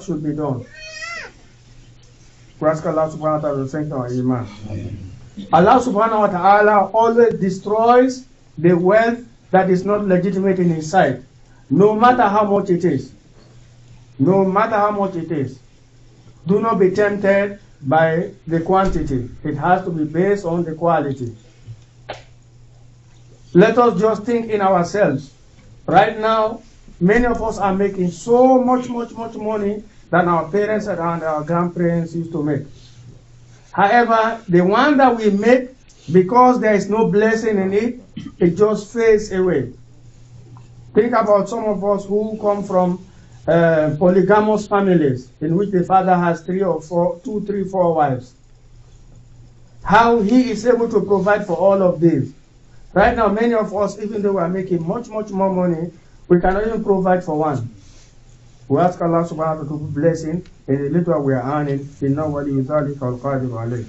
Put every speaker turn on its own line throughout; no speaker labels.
should be done. We ask Allah subhanahu wa ta'ala to strengthen our iman. Allah subhanahu wa ta'ala always destroys the wealth that is not legitimate in his sight, no matter how much it is. No matter how much it is. Do not be tempted by the quantity. It has to be based on the quality. Let us just think in ourselves. Right now, many of us are making so much money than our parents and our grandparents used to make. However, the one that we make, because there is no blessing in it, it just fades away. Think about some of us who come from polygamous families in which the father has 2, 3, 4 wives. How he is able to provide for all of these. Right now, many of us, even though we are making much more money, we cannot even provide for one. We ask Allah subhanahu wa ta'ala to bless in the little we are earning. Inna wali yudhalika al-qadiru alayh.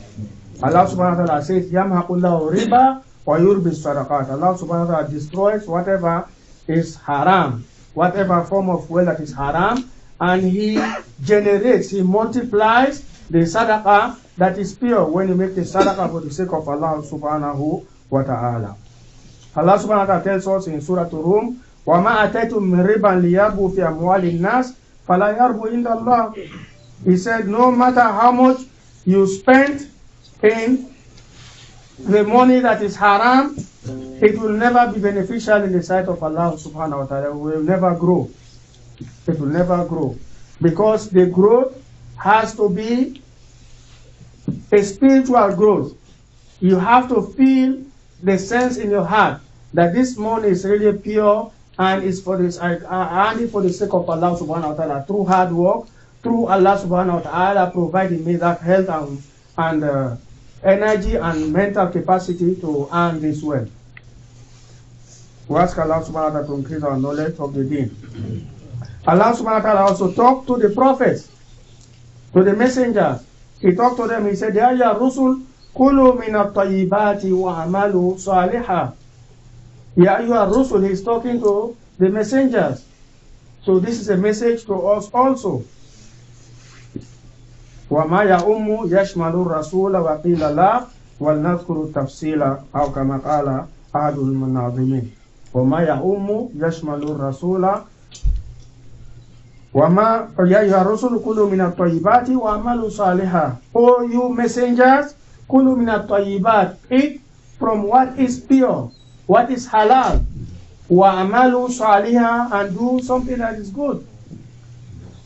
Allah subhanahu wa ta'ala says, Yamhaqullahu riba wa yurbi sadaqat. Allah subhanahu wa ta'ala destroys whatever is haram, whatever form of wealth that is haram, and he generates, he multiplies the sadaqah that is pure when you make the sadaqah for the sake of Allah subhanahu wa ta'ala. Allah subhanahu wa ta'ala tells us in Surah Ar-Rum, وَمَا أَتَيْتُم مِّن رِّبًا لِيَرْبُوا فِي أَمْوَالِ النَّاسِ فَلَا يَرْبُو عِندَ اللَّهِ. He said, no matter how much you spend in the money that is haram, it will never be beneficial in the sight of Allah subhanahu wa ta'ala. It will never grow. It will never grow. Because the growth has to be a spiritual growth. You have to feel the sense in your heart that this money is really pure and is for this, only for the sake of Allah subhanahu wa ta'ala, through hard work, through Allah subhanahu wa ta'ala providing me that health and energy and mental capacity to earn this wealth. We ask Allah subhanahu wa ta'ala to increase our knowledge of the deen. Allah subhanahu wa ta'ala also talked to the prophets, to the messengers. He talked to them, he said, Ya Rusul, Kulu min at-tayyibati wa amalu salihah. Ya Rusul, he's talking to the messengers. So this is a message to us also. وَمَا يَأُمُّ يَشْمَلُ الرَّسُولَ وَقِيلَ لَا وَلْنَذْكُرُ التَّفْصِيلَ أَوْ كَمَا قَالَ أَحَدُ الْمُنَاظِمِينَ وَمَا يَأُمُّ يَشْمَلُ الرَّسُولَ وَمَا يَا أَيُّهَا الرُّسُلُ كُلُوا مِنَ الطَّيِّبَاتِ وَاعْمَلُوا صَالِحًا. O you messengers, كُلُوا مِنَ الطَّيِّبَاتِ, eat from what is pure, what is halal. وَاعْمَلُوا صَالِحًا, and do something that is good.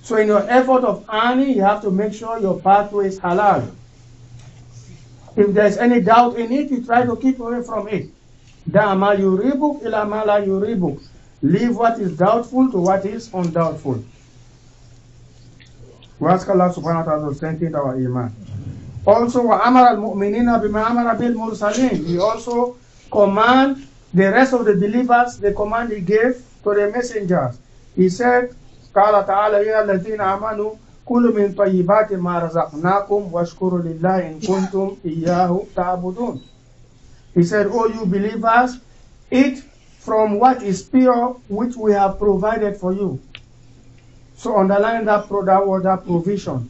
So in your effort of earning, you have to make sure your pathway is halal. If there's any doubt in it, you try to keep away from it. دَعَ مَا يُرِيبُكَ إِلَى مَا لَا يُرِيبُكَ. Leave what is doubtful to what is undoubtful. We ask Allah subhanahu wa ta'ala to strengthen our iman. Also, وَأَمَرَ الْمُؤْمِنِينَ بِمَا أَمَرَ بِالْمُرْسَلِينَ. He also command the rest of the believers, the command he gave to the messengers. He said, قال تعالى يا الذين آمنوا كلوا من طيبات ما رزقناكم واشكروا لله إن كنتم إياه تعبدون. He said, O you believers, eat from what is pure, which we have provided for you. So underline that provision.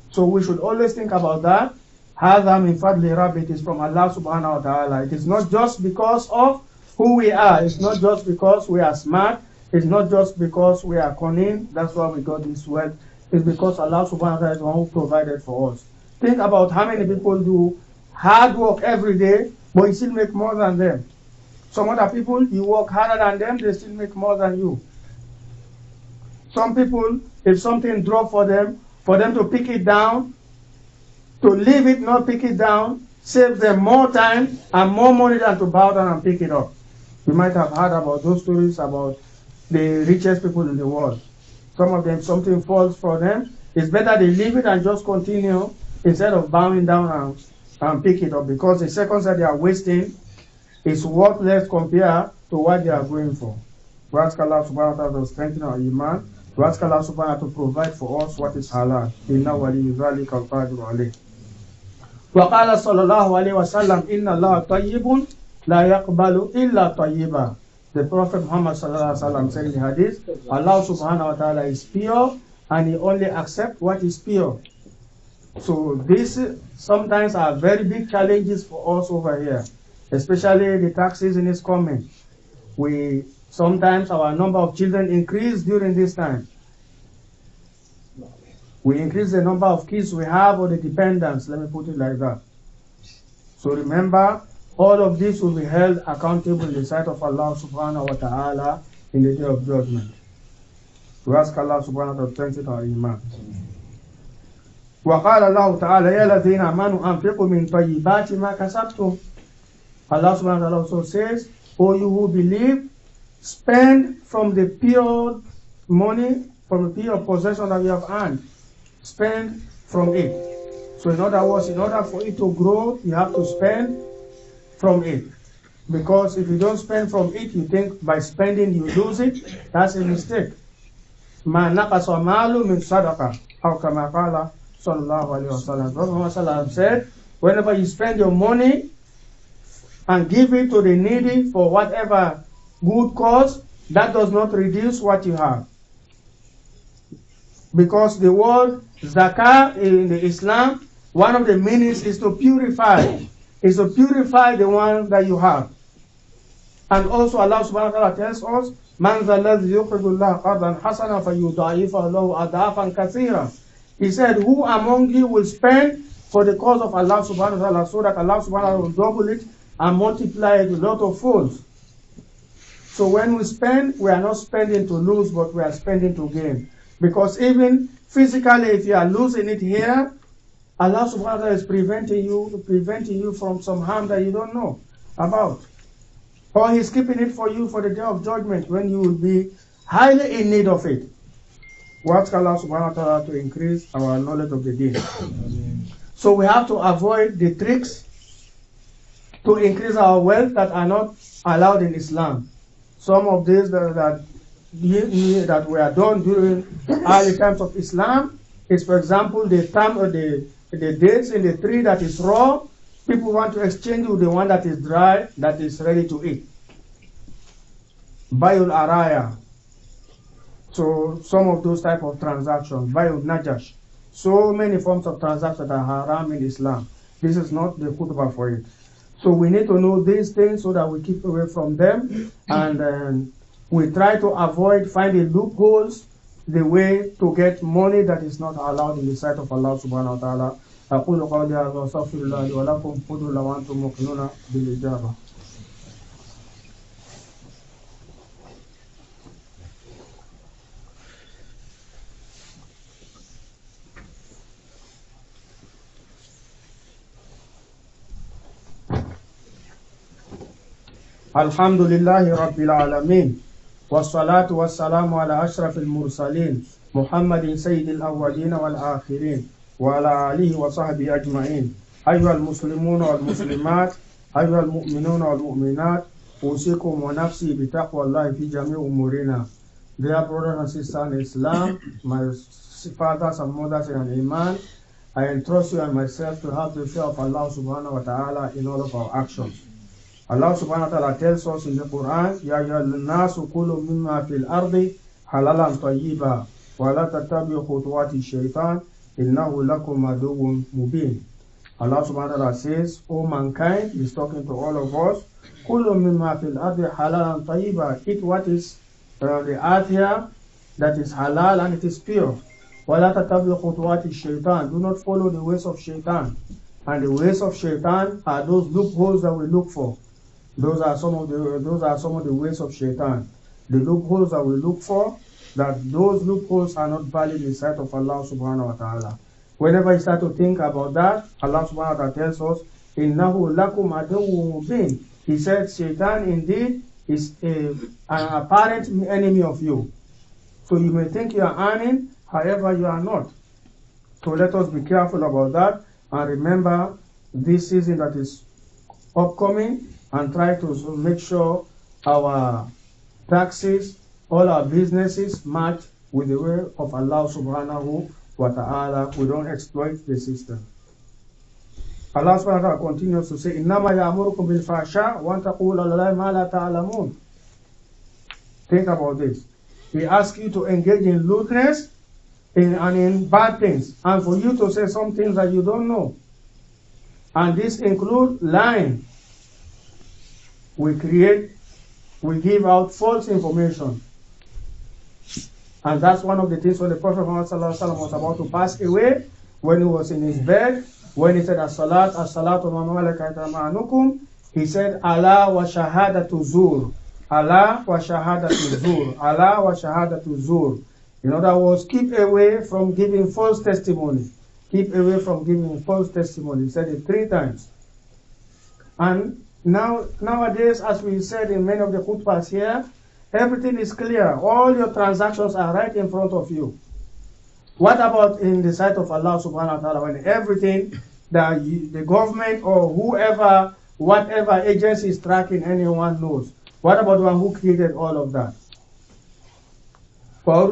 So we should always think about that. هذا من فضل رب. It is from Allah subhanahu wa ta'ala. It is not just because of who we are. It's not just because we are smart. It's not just because we are cunning. That's why we got this wealth. It's because Allah subhanahu wa ta'ala is the one who provided for us. Think about how many people do hard work every day, but you still make more than them. Some other people, you work harder than them, they still make more than you. Some people, if something drops for them to pick it down, to leave it, not pick it down, saves them more time and more money than to bow down and pick it up. You might have heard about those stories about the richest people in the world. Some of them, something falls for them. It's better they leave it and just continue instead of bowing down and pick it up, because the seconds that they are wasting is worthless compared to what they are going for. We ask Allah subhanahu wa ta'ala to strengthen our iman. We ask Allah subhanahu wa ta'ala to provide for us what is halal. Inna wali dhalika al-qadiru alayh. Wa qala sallallahu alayhi wa sallam, inna Allah tayyibun la yaqbalu illa tayyiba. The Prophet Muhammad sallallahu alaihi wasallam said in the hadith, Allah subhanahu wa ta'ala is pure and he only accepts what is pure. So these sometimes are very big challenges for us over here, especially the tax season is coming. Sometimes our number of children increase during this time. We increase the number of kids we have or the dependents, let me put it like that. So remember, all of this will be held accountable in the sight of Allah subhanahu wa ta'ala in the day of judgment. We ask Allah subhanahu wa ta'ala to strengthen our iman. وقال الله تعالى يا الذين آمنوا أنفقوا من طيبات ما كسبتم. Allah subhanahu wa ta'ala also says, O you who believe, spend from the pure money, from the pure possession that you have earned. Spend from it. So in other words, in order for it to grow, you have to spend from it. Because if you don't spend from it, you think by spending you lose it. That's a mistake. ما نقص مال من صدقة أو كما قال صلى الله عليه وسلم. Prophet Muhammad said, whenever you spend your money and give it to the needy for whatever good cause, that does not reduce what you have. Because the word zakah in the Islam, one of the meanings is to purify. Is to purify the one that you have. And also Allah subhanahu wa ta'ala tells us, Man zalladhi yuqridullah qardan hasana fayudaifa lahu adafan kathira. He said, who among you will spend for the cause of Allah subhanahu wa ta'ala so that Allah subhanahu wa ta'ala will double it and multiply it a lot of folds. So when we spend, we are not spending to lose, but we are spending to gain. Because even physically, if you are losing it here, Allah subhanahu wa ta'ala is preventing you from some harm that you don't know about. Or He's keeping it for you for the day of judgment when you will be highly in need of it. We ask Allah subhanahu wa ta'ala to increase our knowledge of the deen. So we have to avoid the tricks to increase our wealth that are not allowed in Islam. Some of these that were done during early times of Islam is, for example, the dates in the tree that is raw, people want to exchange with the one that is dry, that is ready to eat. Bayul araya. So some of those type of transactions, bayul najash. So many forms of transactions are haram in Islam. This is not the khutbah for it. So we need to know these things so that we keep away from them, and we try to avoid finding loopholes, the way to get money that is not allowed in the sight of Allah subhanahu wa ta'ala. أقول قولي هذا وأستغفر الله لي ولكم خذوا لو أنتم موقنون بالإجابة. الحمد لله رب العالمين والصلاة والسلام على أشرف المرسلين محمد سيد الأولين والآخرين وعلى آله وصحبه أجمعين. أيها المسلمون والمسلمات، أيها المؤمنون والمؤمنات، أوصيكم ونفسي بتقوى الله في جميع أمورنا. Dear brothers and sisters in Islam, my fathers and mothers in Iman, I entrust you and myself to have the fear of Allah subhanahu wa ta'ala in all of our actions. Allah subhanahu wa ta'ala tells us in the Quran, Ya ayyuhan nasu kulu mimma fil ardi halalan tayyiba wa la tattabi'u khutuwati shaytan innahu lakum aduwwun mubin. Allah subhanahu wa ta'ala says, O mankind, He's talking to all of us, kulu mimma fil ardi halalan tayyiba. Eat what is the earth here that is halal and it is pure. Wa la tattabi'u khutuwati shaytan. Do not follow the ways of shaitan. And the ways of shaitan are those loopholes that we look for. Those are some of the ways of shaitan. The loopholes that we look for, that those loopholes are not valid in the sight of Allah subhanahu wa ta'ala. Whenever you start to think about that, Allah subhanahu wa ta'ala tells us, Innahu lakum aduwwun mubin. He said, Shaitan indeed is an apparent enemy of you. So you may think you are earning, however you are not. So let us be careful about that and remember this season that is upcoming, and try to make sure our taxes, all our businesses match with the way of Allah subhanahu wa ta'ala. We don't exploit the system. Allah subhanahu wa ta'ala continues to say, Innama ya'murukum bil fahsha wa taqulu ala ma la ta'lamun. Think about this. He asks you to engage in lewdness, in bad things, and for you to say some things that you don't know. And this includes lying. We give out false information. And that's one of the things when the Prophet Muhammad was about to pass away, when he was in his bed, when he said, as-salatu wa malaikatu ma'anukum, he said, Allah wa shahadatu zur. Allah wa shahadatu zur. Allah wa shahadatu zur. In other words, keep away from giving false testimony. Keep away from giving false testimony. He said it 3 times. And nowadays, as we said in many of the khutbahs here, everything is clear. All your transactions are right in front of you. What about in the sight of Allah subhanahu wa ta'ala, when everything that the government or whoever, whatever agency is tracking, anyone knows? What about the one who created all of that? We all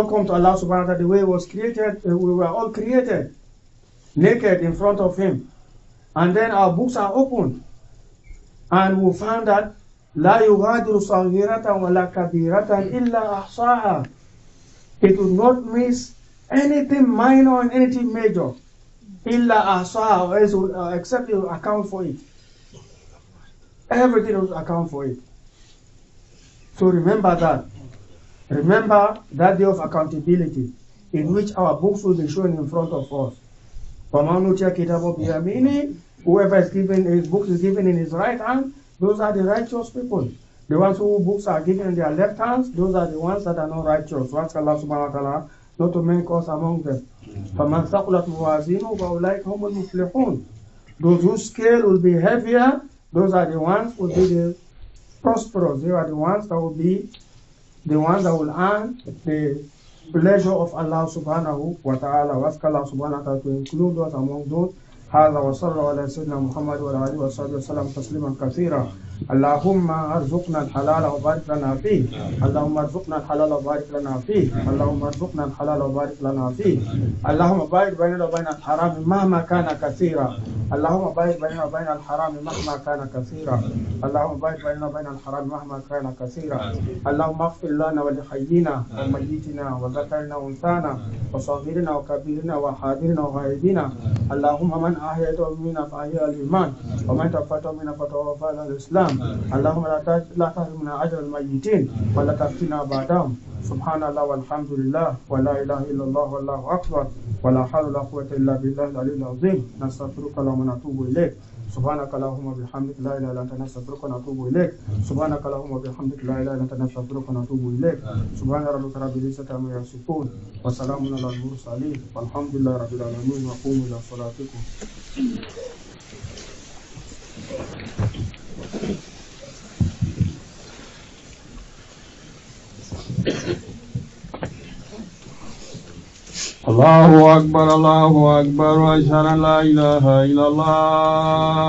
come to Allah subhanahu wa ta'ala the way it was created. We were all created naked in front of Him. And then our books are opened. And we found that لا يغادر صغيرة ولا كبيرة إلا أحصاها. It will not miss anything minor and anything major. إلا أحصاها, except it will account for it. Everything will account for it. So remember that. Remember that day of accountability in which our books will be shown in front of us. Whoever is given his books is given in his right hand, those are the righteous people. The ones whose books are given in their left hands, those are the ones that are not righteous. Ask Allah subhanahu wa ta'ala not to make us among them. Those whose scale will be heavier, those are the ones who will be the prosperous. They are the ones that will be the ones that will earn the pleasure of Allah subhanahu wa ta'ala. Ask Allah subhanahu wa ta'ala to include us among those. هذا وصلى الله على سيدنا محمد وعلى آله وصحبه وسلم تسليما كثيرا. اللهم ارزقنا الحلال وبارك لنا فيه. اللهم ارزقنا الحلال وبارك لنا فيه. اللهم ارزقنا الحلال وبارك لنا فيه. اللهم باعد بيننا وبين الحرام مهما كان كثيرا. اللهم باعد بيننا وبين الحرام مهما كان كثيرا. اللهم باعد بيننا وبين الحرام مهما كان كثيرا. اللهم اغفر لنا ولحينا وميتنا وذكرنا وانثانا وصغيرنا وكبيرنا وحاضرنا وغائبنا. اللهم من أحييته منا فأحيا الإيمان ومن توفيته منا فتوفى على الإسلام. اللهم لا تحرمنا أجر الميتين ولا تفتنا بعدهم. سبحان الله والحمد لله ولا إله إلا الله والله أكبر ولا حول ولا قوة إلا بالله العلي العظيم. نستغفرك اللهم ونتوب إليك. سبحانك اللهم وبحمدك لا إله إلا أنت نستغفرك ونتوب إليك. سبحانك اللهم وبحمدك لا إله إلا أنت نستغفرك ونتوب إليك. سبحان ربك رب العزة عما يصفون وسلام على المرسلين والحمد لله رب العالمين وقوموا إلى صلاتكم. الله أكبر الله أكبر وأشهد أن لا إله إلا الله.